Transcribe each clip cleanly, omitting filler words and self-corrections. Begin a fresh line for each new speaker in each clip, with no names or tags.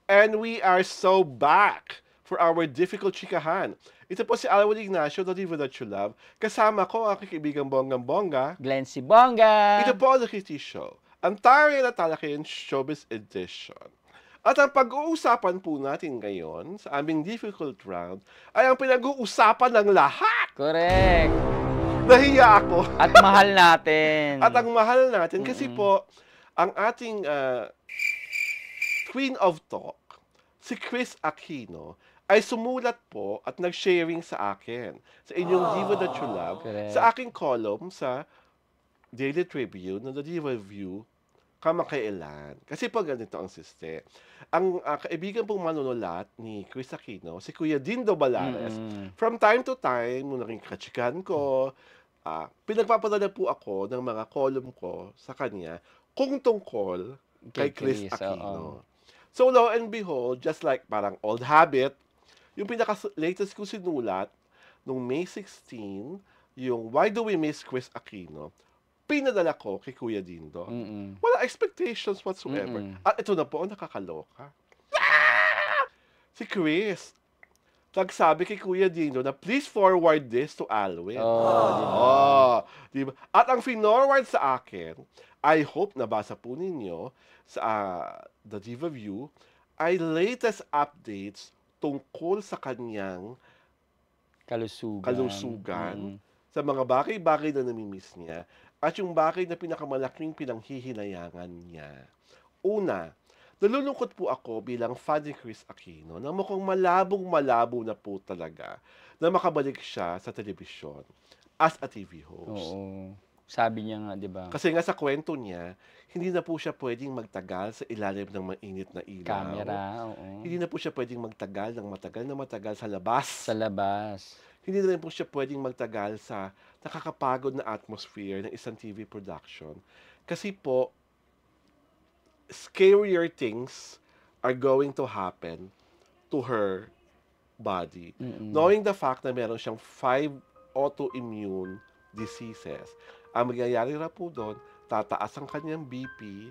And we are so back for our difficult chikahan. Ito po si Alwin Ignacio, the Diva That You Love. Kasama ko ang aking kaibigang Bonggang-Bongga.
Glenn si Bongga.
Ito po ang The Kitty Show, ang Taray na Talakayan Showbiz Edition. At ang pag-uusapan po natin ngayon sa aming difficult round ay ang pinag-uusapan ng lahat.
Correct.
Nahiya ako.
At mahal natin.
At ang mahal natin kasi po, ang ating Queen of Talk, si Kris Aquino, ay sumulat po at nag-sharing sa akin, sa inyong Diva That You Love,
Correct.
sa aking column sa Daily Tribune ng The Diva View, kamakailan. Kasi po ganito ang siste. Ang kaibigan pong manunulat ni Kris Aquino, si Kuya Dindo Balares, from time to time, nung naging kachikan ko, pinagpapadala po ako ng mga column ko sa kanya kung tungkol kay Kris Aquino. So, lo and behold, just like parang old habit, yung pinaka-latest ko sinulat, nung May 16, yung Why Do We Miss Kris Aquino, pinadala ko kay Kuya Dindo. Wala expectations whatsoever. At ito na po, nakakaloka. Si Kris, nagsabi kay Kuya Dindo na please forward this to Alwin. Diba? At ang finorward sa akin, I hope nabasa po ninyo sa The Diva View, ay latest updates tungkol sa kanyang kalusugan sa mga bagay-bagay na namimiss niya at yung bagay na pinakamalaking pinanghihinayangan niya. Una, nalulungkot po ako bilang fan ni Kris Aquino na mukhang malabong-malabo na po talaga na makabalik siya sa telebisyon as a TV host.
Oo. Sabi niya nga, di ba?
Kasi nga sa kwento niya, hindi na po siya pwedeng magtagal sa ilalim ng mainit na ilaw.
Camera, oo.
Hindi na po siya pwedeng magtagal ng matagal sa labas.
Sa labas.
Hindi na rin po siya pwedeng magtagal sa nakakapagod na atmosphere ng isang TV production. Kasi po, scarier things are going to happen to her body. Knowing the fact na meron siyang 5 autoimmune diseases. Ang magyayari na po doon, tataas ang kanyang BP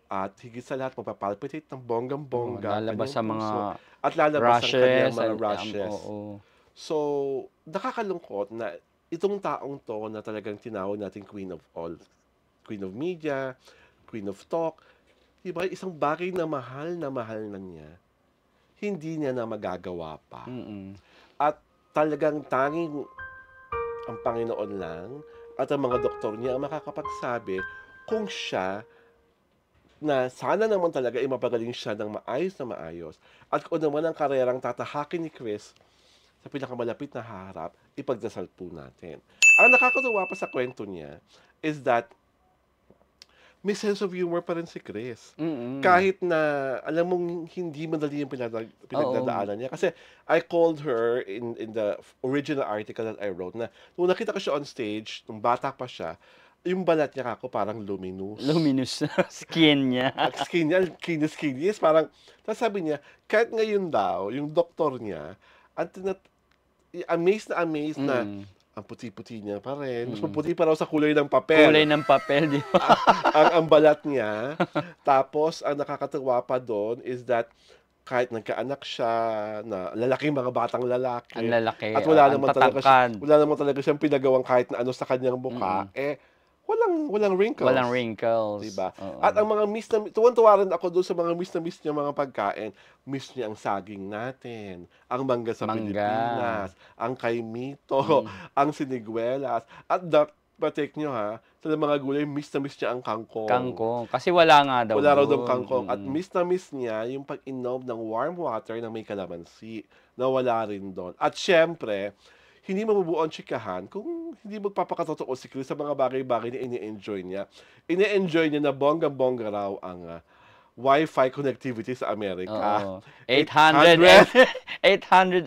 at higit sa lahat, mapapalpitate ng bonggang-bongga.
Lalabas sa mga
at lalabas
rushes,
ang kanyang mga rushes.
Oo.
So, nakakalungkot na itong taong to na talagang tinawag natin Queen of All, Queen of Media, Queen of Talk, diba, isang bagay na mahal na niya, hindi niya na magagawa pa. At talagang tanging ang Panginoon lang at ang mga doktor niya ang makakapagsabi kung siya na sana naman talaga mapagaling siya ng maayos na maayos. At kung naman ang karerang tatahakin ni Kris sa pinakamalapit na harap, ipagdasal po natin. Ang nakakatuwa pa sa kwento niya is that may sense of humor pa rin si Kris. Kahit na, alam mong hindi madali yung pinagdadaanan niya. Kasi I called her in the original article that I wrote na nung nakita ko siya on stage, nung bata pa siya, yung balat niya ako parang luminous.
Luminous skin niya.
At skin niya, kinis-kinis. Parang, sabi niya, kahit ngayon daw, yung doktor niya, amazed na ang puti-puti niya pa rin. Mas maputi pa raw sa kulay ng papel.
Kulay ng papel, di ba?
ang balat niya. Tapos, ang nakakatuwa pa doon is that kahit nagkaanak siya na lalaking mga batang lalaki.
Ang lalaki.
At wala naman talaga siyang pinagawang kahit na ano sa kanyang mukha. Walang wrinkles.
Walang wrinkles.
Diba? At ang mga tuwan-tuwa rin ako doon sa mga miss niya mga pagkain. Miss niya ang saging natin, ang mangga sa Pilipinas, ang kaimito, ang siniguelas. At take nyo ha, sa mga gulay, miss na miss niya ang kangkong.
Kangkong. Kasi wala nga daw.
Wala raw daw kangkong. At miss na miss niya yung pag-inom ng warm water na may kalamansi na wala rin doon. At syempre, hindi mabubuo ang chikahan kung hindi magpapakatotoo si Kris sa mga bagay-bagay na ini-enjoy niya. Ini-enjoy niya na bonggang-bongga raw ang Wi-Fi connectivity sa Amerika.
800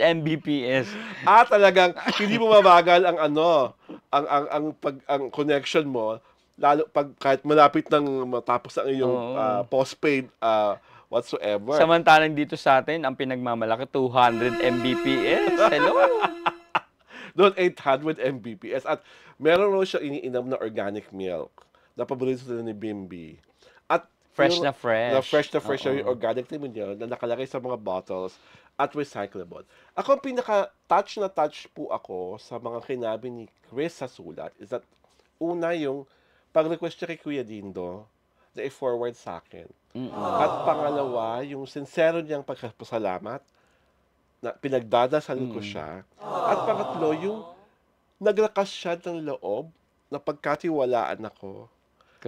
Mbps.
Talagang hindi mo mabagal ang ang connection mo, lalo pag kahit malapit nang matapos ang iyong postpaid whatsoever.
Samantalang dito sa atin, ang pinagmamalaki 200 Mbps. Hello.
Doon 800 Mbps. At meron raw siya iniinom na organic milk na paborito sila ni Bimbi. At
Fresh
yung
na fresh.
na fresh na yung
Oo.
organic naman yun, na nakalagay sa mga bottles at recyclable. Ako, ang pinaka-touch na touch po ako sa mga kinabi ni Chris sa sulat is that, una, yung pag-request niya kay Kuya Dindo na i-forward sa akin. At
Mm.
pangalawa, yung sincero niyang pagpasalamat na pinagdadasal ko
Mm.
siya. At pangatlo, yung naglakas siya ng loob na pagkatiwalaan ako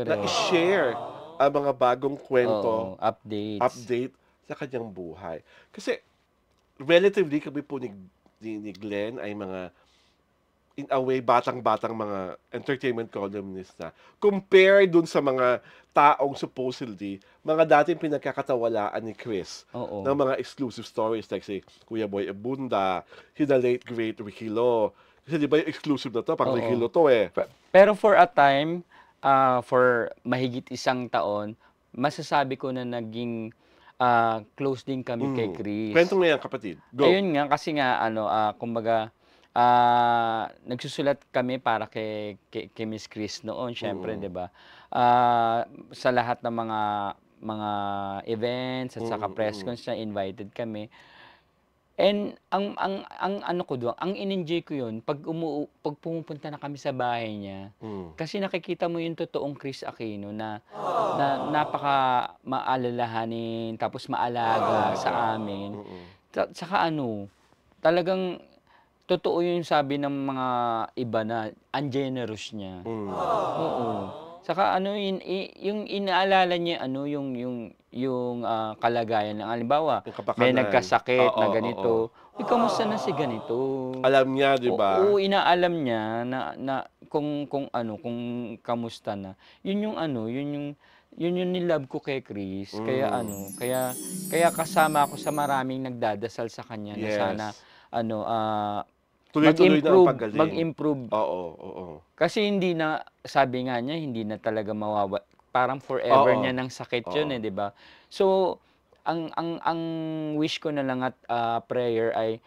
na
Correct.
i-share ang mga bagong kwento,
Oo, updates.
update sa kanyang buhay. Kasi relatively kami po ni Glenn ay mga in a way batang-batang mga entertainment columnist na compare dun sa mga taong supposedly mga dating pinagkakatawalaan ni Chris ng
Oo.
mga exclusive stories like si Kuya Boy Abunda, si the late great Ricky Lo. Kasi di ba yung exclusive na to, pang Ricky
Oo.
Lo to eh.
Pero for a time, for mahigit 1 taon, masasabi ko na naging, close din kami kay
Kwento
Chris.
mo yan, kapatid. Go.
Ayun nga, kasi nga ano, kumbaga, nagsusulat kami para kay Miss Chris noon siyempre, 'di
Mm.
ba? Sa lahat ng mga events at saka press
Mm.
cons na invited kami. And ang ano ko dun, ang in-enjoy ko yun 'pag pumupunta na kami sa bahay niya,
Mm.
kasi nakikita mo yung totoong Chris Aquino na napaka maalalahanin tapos maalaga sa amin.
Mm.
Tsaka ano, talagang totoo yung sabi ng mga iba na ang generous niya.
Mm.
Oo. Saka ano yung inaalala niya ano yung, kalagayan ng halimbawa,
Yung
may
kapakanan.
nagkasakit na
Oo, oo.
ganito, "Uy, kamusta na si ganito?"
Alam niya, di ba?
Oo, inaalam niya na kung ano, kung kamusta na. Yun yung ano, yun yung nilove ko kay Chris. Kaya
Mm.
ano, kaya kaya kasama ako sa maraming nagdadasal sa kanya na sana
Yes.
ano,
Tuloy-tuloy na ang
mag-improve,
paggaling.
mag-improve.
Oo, oo.
Kasi hindi na, sabi nga niya, hindi na talaga parang forever
Oo,
niya ng sakit
oo.
yun, eh, 'di ba? So, ang wish ko na lang at, prayer ay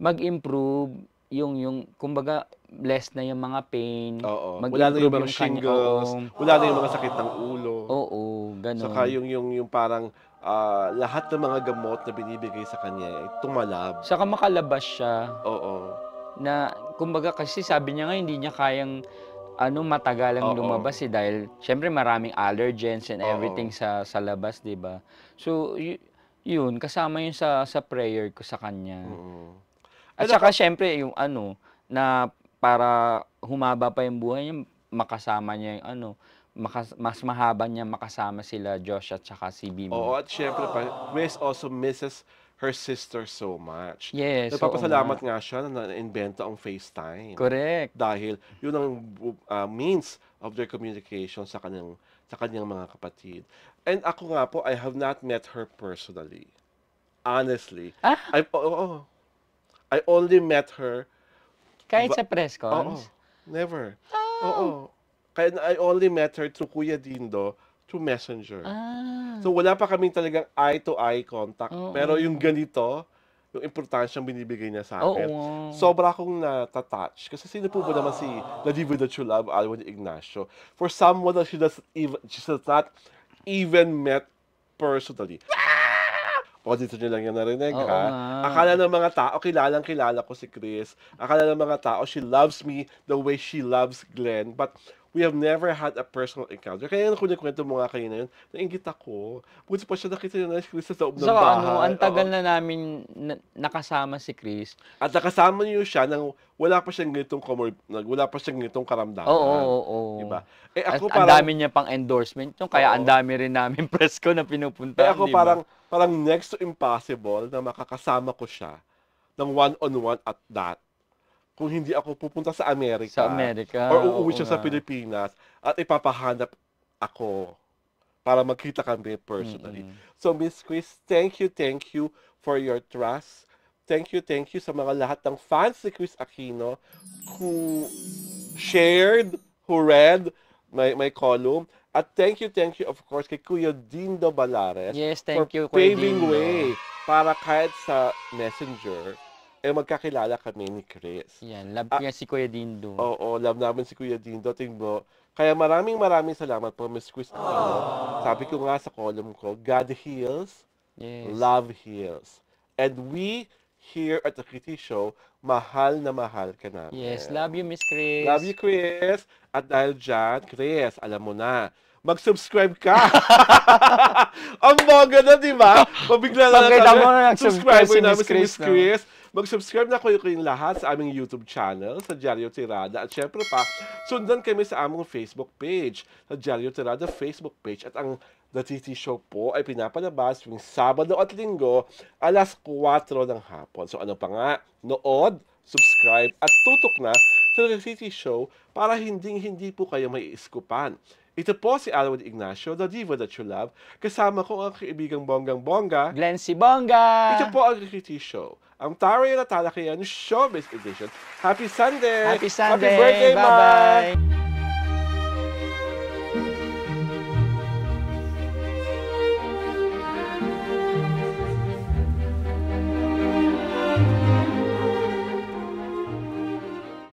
mag-improve yung kumbaga less na yung mga pain,
Oo. Wala na yung
mag-improve
mga
yung kanya,
shingles,
oo,
wala na yung mga sakit ng ulo.
oo,
Saka
gano'n.
yung parang, lahat ng mga gamot na binibigay sa kanya ay tumalab.
Saka makalabas siya
Oo,
na kumbaga kasi sabi niya nga hindi niya kayang ano, matagalang
oo,
lumabas, eh, dahil siyempre maraming allergens and everything
oo.
sa labas, 'di ba? So, yun kasama yun sa prayer ko sa kanya.
Mm.
At
Ay
saka
naka
siyempre yung ano, na para humaba pa yung buhay niya, makasama niya yung ano, mas mahaba niya makasama sila Josh at saka si
Oo,
Bimo.
at siyempre pa Chris also misses her sister so much.
Yes, oo nga,
Nagpapasalamat nga siya na naimbento ang FaceTime.
correct.
Dahil yun ang means of their communication sa kanyang mga kapatid. And ako nga po, I have not met her personally. Honestly.
Ah,
Oo. I only met her
kahit
va
sa press
oo,
cons?
never.
Oh,
Oo. Kaya I only met her through Kuya Dindo through Messenger.
ah,
So wala pa kaming talagang eye-to-eye contact, pero yung
oo.
ganito, yung importansiyang binibigay niya sa akin,
Oo.
sobra akong nata-touch. Kasi sino po ba naman si La Diva de Chulab, Alwin Ignacio? For someone that she does not even met personally. O, dito nyo lang yan narinig,
Oo
ha?
nga.
Akala ng mga tao, kilalang-kilala ko si Chris. Akala ng mga tao, she loves me the way she loves Glenn. But we have never had a personal encounter. Kaya nung kunikwento mo nga kayo na yun, nainggit ako. Buti pa siya nakita niya na si Chris sa loob ng
Saka ano,
bahay.
ang tagal
Oo.
na namin nakasama si Chris.
At nakasama niyo siya nang wala pa siyang wala pa siyang ganitong
Oo,
karamdaman.
oo, oo.
Diba? Eh
At
ako
ang
parang,
dami niya pang endorsement nun, kaya ang
oo.
dami rin namin press ko na
Eh
pinupuntahan,
ako
'di ba?
parang next to impossible na makakasama ko siya ng one-on-one at that. Kung hindi ako pupunta sa
Sa
Amerika
Amerika,
or uuwi
oo
siya sa
nga.
Pilipinas at ipapahanap ako para magkita kami personally.
Mm.
So Miss Chris, thank you for your trust. Thank you sa mga lahat ng fans ni Chris Aquino who shared, who read my column. At thank you of course kay Kuya Dindo Balares
Yes,
for
thank you, Kuya
paving
Dindo.
way para kahit sa Messenger, eh magkakilala kami ni Chris.
Yan, love ko
Ah,
yan si Kuya Dindo.
oo, love namin si Kuya Dindo. Tingin mo, Kaya maraming salamat po, Miss Christine. Sabi ko nga sa column ko, God heals,
Yes.
love heals. And we here at the Kitty Show, mahal na mahal ka namin.
Yes, love you, Miss Chris.
Love you, Chris. At dahil dyan, Chris, alam mo na, mag-subscribe ka. Ang bongga na, di ba? Pabigla na
Pagkita mo
kami.
na nag-subscribe si Miss Chris, no?
Chris. Mag-subscribe na kayo kayong lahat sa aming YouTube channel, sa Diaryo Tirada. At syempre pa, sundan kami sa aming Facebook page, sa Diaryo Tirada Facebook page. At ang The TT Show po ay pinapalabas tuwing Sabado at Linggo, alas 4 ng hapon. So ano pa nga, nood, subscribe at tutok na sa The TT Show para hindi po kayo may iskupan. Ito po si Alwin Ignacio, the diva that you love. Kasama ko ang kaibigang bonggang-bongga.
Glenn si Bongga.
Ito po ang TT Show. Ang Taray na Talakayan Showbiz Edition. Happy Sunday!
Happy Sunday.
Happy birthday, Mike!
Bye-bye.